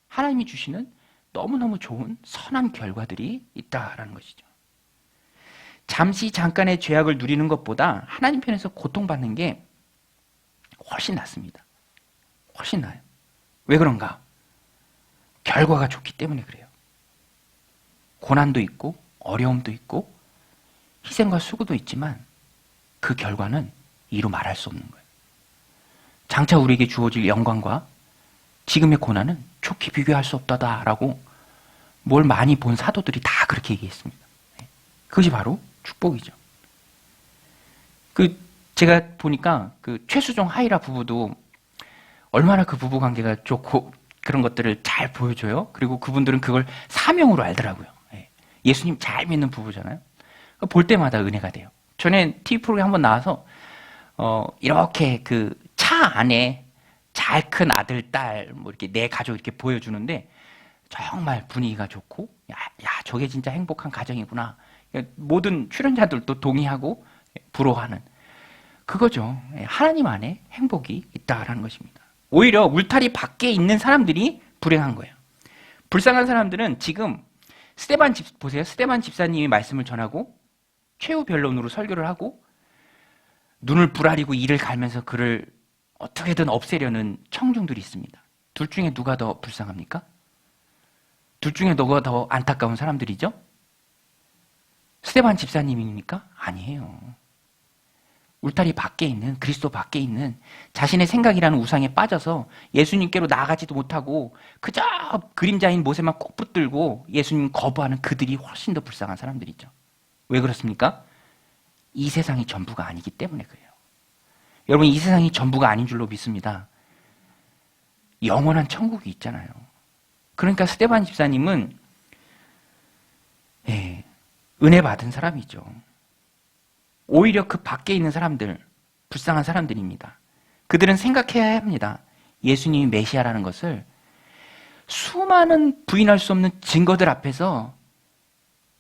하나님이 주시는 너무너무 좋은 선한 결과들이 있다라는 것이죠. 잠시 잠깐의 죄악을 누리는 것보다 하나님 편에서 고통받는 게 훨씬 낫습니다. 훨씬 나아요. 왜 그런가? 결과가 좋기 때문에 그래요. 고난도 있고 어려움도 있고 희생과 수고도 있지만 그 결과는 이루 말할 수 없는 거예요. 장차 우리에게 주어질 영광과 지금의 고난은 좋게 비교할 수 없다라고 뭘 많이 본 사도들이 다 그렇게 얘기했습니다. 그것이 바로 축복이죠. 그 제가 보니까 그 최수종 하이라 부부도 얼마나 그 부부 관계가 좋고 그런 것들을 잘 보여줘요. 그리고 그분들은 그걸 사명으로 알더라고요. 예. 예수님 잘 믿는 부부잖아요. 볼 때마다 은혜가 돼요. 전에 TV 프로그램 한번 나와서 이렇게 그 차 안에 잘 큰 아들, 딸, 뭐 이렇게 내 가족 이렇게 보여주는데 정말 분위기가 좋고, 야, 저게 진짜 행복한 가정이구나. 모든 출연자들도 동의하고 부러워하는 그거죠. 하나님 안에 행복이 있다라는 것입니다. 오히려 울타리 밖에 있는 사람들이 불행한 거예요. 불쌍한 사람들은 지금 보세요. 스데반 집사님이 말씀을 전하고 최후 변론으로 설교를 하고 눈을 부라리고 이를 갈면서 그를 어떻게든 없애려는 청중들이 있습니다. 둘 중에 누가 더 불쌍합니까? 둘 중에 누가 더 안타까운 사람들이죠? 스데반 집사님입니까? 아니에요. 울타리 밖에 있는, 그리스도 밖에 있는 자신의 생각이라는 우상에 빠져서 예수님께로 나아가지도 못하고 그저 그림자인 못에만 꼭 붙들고 예수님 거부하는 그들이 훨씬 더 불쌍한 사람들이죠. 왜 그렇습니까? 이 세상이 전부가 아니기 때문에 그래요. 여러분, 이 세상이 전부가 아닌 줄로 믿습니다. 영원한 천국이 있잖아요. 그러니까 스데반 집사님은 은혜 받은 사람이죠. 오히려 그 밖에 있는 사람들, 불쌍한 사람들입니다. 그들은 생각해야 합니다. 예수님이 메시아라는 것을 수많은 부인할 수 없는 증거들 앞에서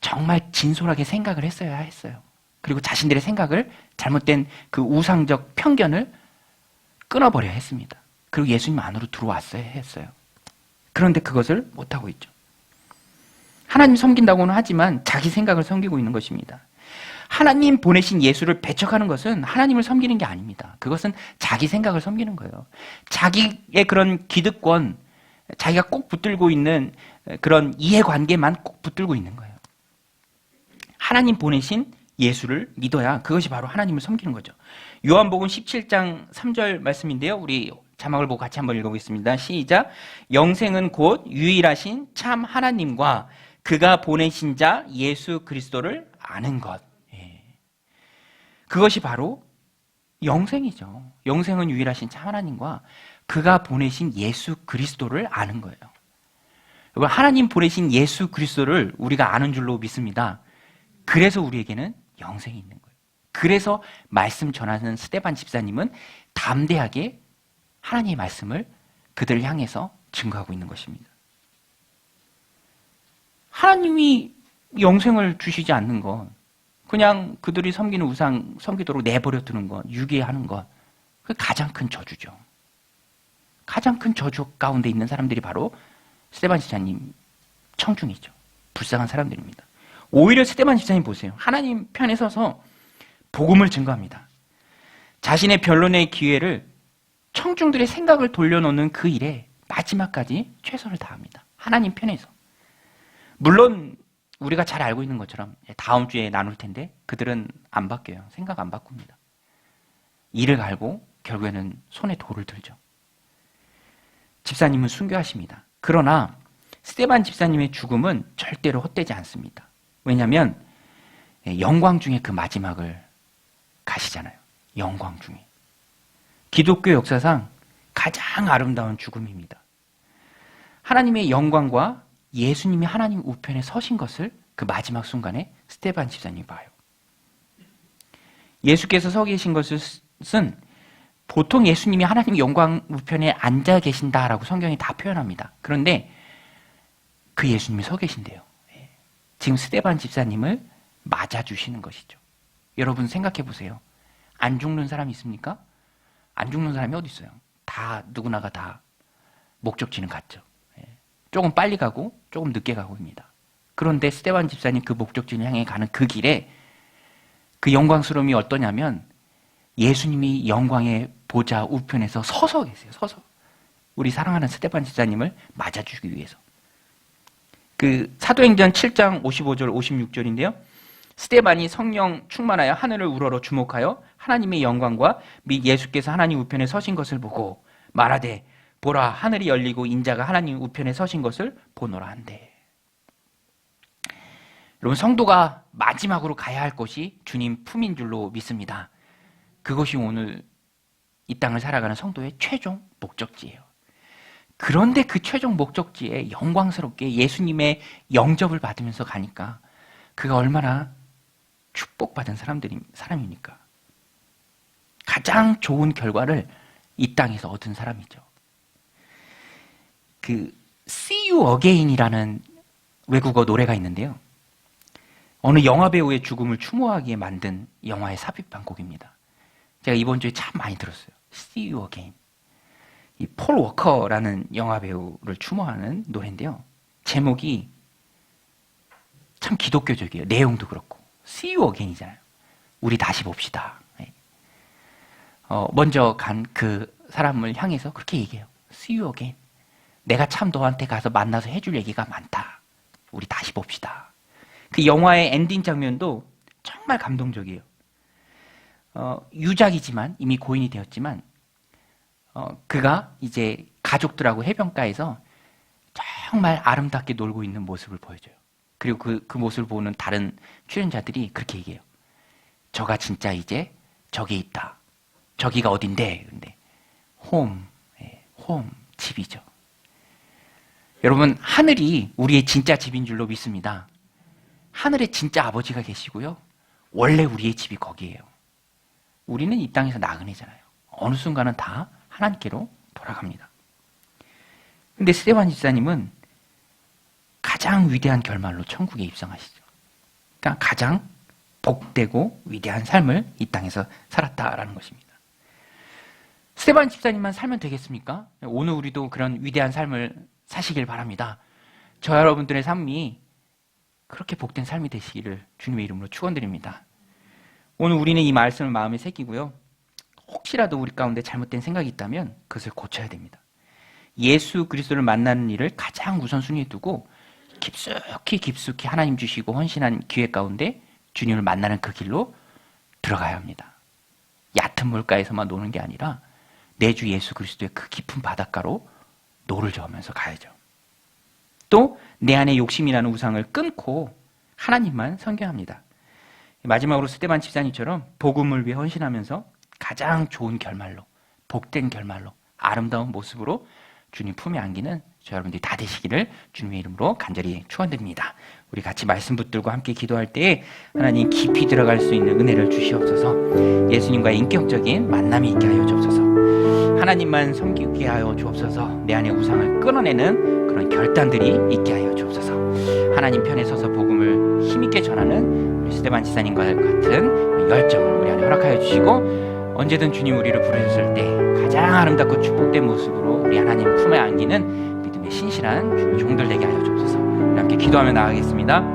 정말 진솔하게 생각을 했어야 했어요. 그리고 자신들의 생각을 잘못된 그 우상적 편견을 끊어버려야 했습니다. 그리고 예수님 안으로 들어왔어야 했어요. 그런데 그것을 못하고 있죠. 하나님 섬긴다고는 하지만 자기 생각을 섬기고 있는 것입니다. 하나님 보내신 예수를 배척하는 것은 하나님을 섬기는 게 아닙니다. 그것은 자기 생각을 섬기는 거예요. 자기의 그런 기득권, 자기가 꼭 붙들고 있는 그런 이해관계만 꼭 붙들고 있는 거예요. 하나님 보내신 예수를 믿어야 그것이 바로 하나님을 섬기는 거죠. 요한복음 17장 3절 말씀인데요. 우리 자막을 보고 같이 한번 읽어보겠습니다. 시작. 영생은 곧 유일하신 참 하나님과 그가 보내신 자 예수 그리스도를 아는 것. 그것이 바로 영생이죠. 영생은 유일하신 참 하나님과 그가 보내신 예수 그리스도를 아는 거예요. 여러분, 하나님 보내신 예수 그리스도를 우리가 아는 줄로 믿습니다. 그래서 우리에게는 영생이 있는 거예요. 그래서 말씀 전하는 스데반 집사님은 담대하게 하나님의 말씀을 그들을 향해서 증거하고 있는 것입니다. 하나님이 영생을 주시지 않는 것, 그냥 그들이 섬기는 우상 섬기도록 내버려 두는 것, 유기하는 것, 그 가장 큰 저주죠. 가장 큰 저주 가운데 있는 사람들이 바로 스데반 집사님 청중이죠. 불쌍한 사람들입니다. 오히려 스데반 집사님 보세요. 하나님 편에 서서 복음을 증거합니다. 자신의 변론의 기회를 청중들의 생각을 돌려놓는 그 일에 마지막까지 최선을 다합니다. 하나님 편에서. 물론 우리가 잘 알고 있는 것처럼 다음 주에 나눌 텐데 그들은 안 바뀌어요. 생각 안 바꿉니다. 이를 갈고 결국에는 손에 돌을 들죠. 집사님은 순교하십니다. 그러나 스데반 집사님의 죽음은 절대로 헛되지 않습니다. 왜냐하면 영광 중에 그 마지막을 가시잖아요. 영광 중에. 기독교 역사상 가장 아름다운 죽음입니다. 하나님의 영광과 예수님이 하나님 우편에 서신 것을 그 마지막 순간에 스데반 집사님이 봐요. 예수께서 서 계신 것은 보통 예수님이 하나님 영광 우편에 앉아 계신다라고 성경이 다 표현합니다. 그런데 그 예수님이 서 계신대요. 지금 스데반 집사님을 맞아주시는 것이죠. 여러분 생각해 보세요. 안 죽는 사람이 있습니까? 안 죽는 사람이 어디 있어요? 다 누구나가 다 목적지는 같죠. 조금 빨리 가고 조금 늦게 가고입니다. 그런데 스데반 집사님 그 목적지를 향해 가는 그 길에 그 영광스러움이 어떠냐면 예수님이 영광의 보좌 우편에서 서서 계세요. 서서. 우리 사랑하는 스데반 집사님을 맞아주기 위해서. 그 사도행전 7장 55절 56절인데요. 스데반이 성령 충만하여 하늘을 우러러 주목하여 하나님의 영광과 및 예수께서 하나님 우편에 서신 것을 보고 말하되 보라 하늘이 열리고 인자가 하나님 우편에 서신 것을 보노라 한대. 여러분 성도가 마지막으로 가야 할 곳이 주님 품인 줄로 믿습니다. 그것이 오늘 이 땅을 살아가는 성도의 최종 목적지예요. 그런데 그 최종 목적지에 영광스럽게 예수님의 영접을 받으면서 가니까 그가 얼마나 축복받은 사람입니까? 가장 좋은 결과를 이 땅에서 얻은 사람이죠. 그 See You Again이라는 외국어 노래가 있는데요. 어느 영화배우의 죽음을 추모하기에 만든 영화의 삽입한 곡입니다. 제가 이번 주에 참 많이 들었어요. See You Again. 이 폴 워커라는 영화배우를 추모하는 노래인데요. 제목이 참 기독교적이에요. 내용도 그렇고. See You Again이잖아요. 우리 다시 봅시다. 먼저 간 그 사람을 향해서 그렇게 얘기해요. See You Again. 내가 참 너한테 가서 만나서 해줄 얘기가 많다. 우리 다시 봅시다. 그 영화의 엔딩 장면도 정말 감동적이에요. 유작이지만 이미 고인이 되었지만 그가 이제 가족들하고 해변가에서 정말 아름답게 놀고 있는 모습을 보여줘요. 그리고 그 모습을 보는 다른 출연자들이 그렇게 얘기해요. 저가 진짜 이제 저기 있다. 저기가 어딘데? 근데 홈, 집이죠. 여러분, 하늘이 우리의 진짜 집인 줄로 믿습니다. 하늘에 진짜 아버지가 계시고요. 원래 우리의 집이 거기에요. 우리는 이 땅에서 나그네잖아요. 어느 순간은 다 하나님께로 돌아갑니다. 근데 스데반 집사님은 가장 위대한 결말로 천국에 입성하시죠. 그러니까 가장 복되고 위대한 삶을 이 땅에서 살았다라는 것입니다. 스데반 집사님만 살면 되겠습니까? 오늘 우리도 그런 위대한 삶을 사시길 바랍니다. 저 여러분들의 삶이 그렇게 복된 삶이 되시기를 주님의 이름으로 축원드립니다. 오늘 우리는 이 말씀을 마음에 새기고요. 혹시라도 우리 가운데 잘못된 생각이 있다면 그것을 고쳐야 됩니다. 예수 그리스도를 만나는 일을 가장 우선순위에 두고 깊숙이 하나님 주시고 헌신한 기회 가운데 주님을 만나는 그 길로 들어가야 합니다. 얕은 물가에서만 노는 게 아니라 내 주 예수 그리스도의 그 깊은 바닷가로 노를 저으면서 가야죠. 또 내 안에 욕심이라는 우상을 끊고 하나님만 섬겨합니다. 마지막으로 스데반 집사님처럼 복음을 위해 헌신하면서 가장 좋은 결말로, 복된 결말로, 아름다운 모습으로 주님 품에 안기는 저 여러분들이 다 되시기를 주님의 이름으로 간절히 축원드립니다. 우리 같이 말씀 붙들고 함께 기도할 때에 하나님 깊이 들어갈 수 있는 은혜를 주시옵소서. 예수님과의 인격적인 만남이 있게 하여 주옵소서. 하나님만 섬기게 하여 주옵소서. 내 안에 우상을 끊어내는 그런 결단들이 있게 하여 주옵소서. 하나님 편에 서서 복음을 힘있게 전하는 우리 스데반 지사님과 같은 열정을 우리 안에 허락하여 주시고 언제든 주님 우리를 부르셨을 때 가장 아름답고 축복된 모습으로 우리 하나님 품에 안기는 믿음의 신실한 주의 종들 되게 하여 주옵소서. 우리 함께 기도하며 나가겠습니다.